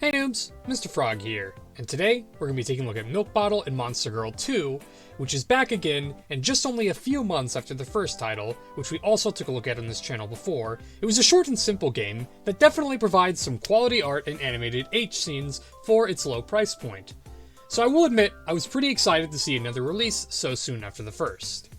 Hey noobs, Mr. Frog here, and today we're going to be taking a look at Milk Bottle and Monster Girl 2, which is back again, and just only a few months after the first title, which we also took a look at on this channel before. It was a short and simple game that definitely provides some quality art and animated H scenes for its low price point. So I will admit, I was pretty excited to see another release so soon after the first.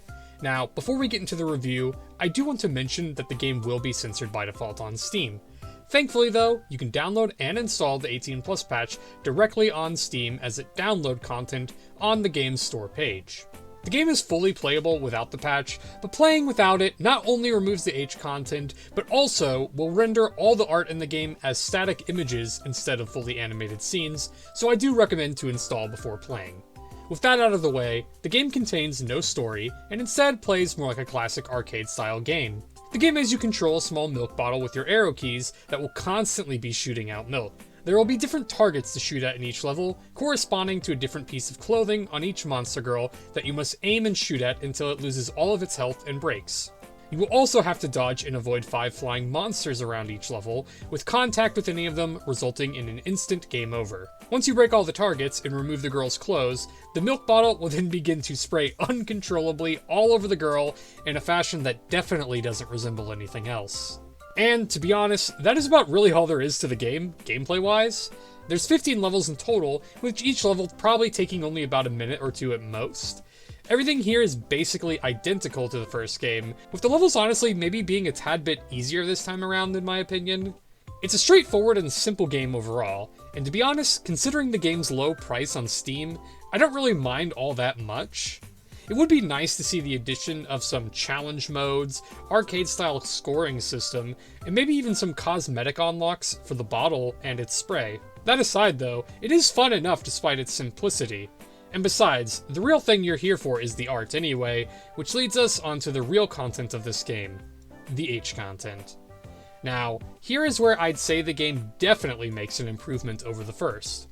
Now, before we get into the review, I do want to mention that the game will be censored by default on Steam. Thankfully though, you can download and install the 18+ patch directly on Steam as it download content on the game's store page. The game is fully playable without the patch, but playing without it not only removes the H content, but also will render all the art in the game as static images instead of fully animated scenes, so I do recommend to install before playing. With that out of the way, the game contains no story, and instead plays more like a classic arcade-style game. The game has you control a small milk bottle with your arrow keys that will constantly be shooting out milk. There will be different targets to shoot at in each level, corresponding to a different piece of clothing on each Monster Girl that you must aim and shoot at until it loses all of its health and breaks. You will also have to dodge and avoid 5 flying monsters around each level, with contact with any of them resulting in an instant game over. Once you break all the targets and remove the girl's clothes, the milk bottle will then begin to spray uncontrollably all over the girl in a fashion that definitely doesn't resemble anything else. And to be honest, that is about really all there is to the game, gameplay-wise. There's 15 levels in total, with each level probably taking only about a minute or two at most. Everything here is basically identical to the first game, with the levels honestly maybe being a tad bit easier this time around in my opinion. It's a straightforward and simple game overall, and to be honest, considering the game's low price on Steam, I don't really mind all that much. It would be nice to see the addition of some challenge modes, arcade-style scoring system, and maybe even some cosmetic unlocks for the bottle and its spray. That aside though, it is fun enough despite its simplicity. And besides, the real thing you're here for is the art anyway, which leads us onto the real content of this game, the H content. Now, here is where I'd say the game definitely makes an improvement over the first.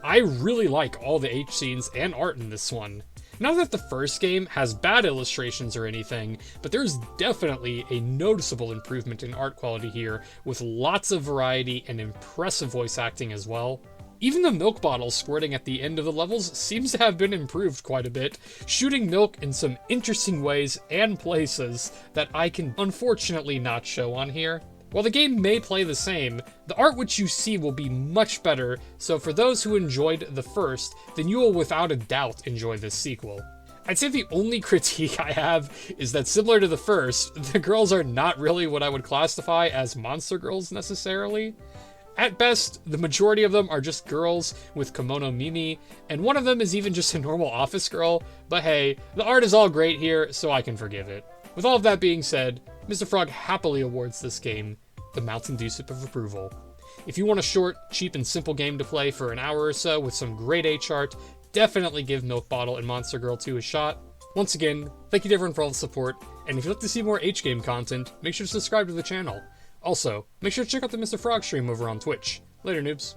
I really like all the H scenes and art in this one. Not that the first game has bad illustrations or anything, but there's definitely a noticeable improvement in art quality here, with lots of variety and impressive voice acting as well. Even the milk bottle squirting at the end of the levels seems to have been improved quite a bit, shooting milk in some interesting ways and places that I can unfortunately not show on here. While the game may play the same, the art which you see will be much better, so for those who enjoyed the first, then you will without a doubt enjoy this sequel. I'd say the only critique I have is that similar to the first, the girls are not really what I would classify as monster girls necessarily. At best, the majority of them are just girls with kimono Mimi, and one of them is even just a normal office girl, but hey, the art is all great here, so I can forgive it. With all of that being said, Mr. Frog happily awards this game the Mountain Dew sip of approval. If you want a short, cheap, and simple game to play for an hour or so with some great H art, definitely give Milk Bottle and Monster Girl 2 a shot. Once again, thank you to everyone for all the support, and if you'd like to see more H game content, make sure to subscribe to the channel. Also, make sure to check out the Mr. Frog stream over on Twitch. Later, noobs.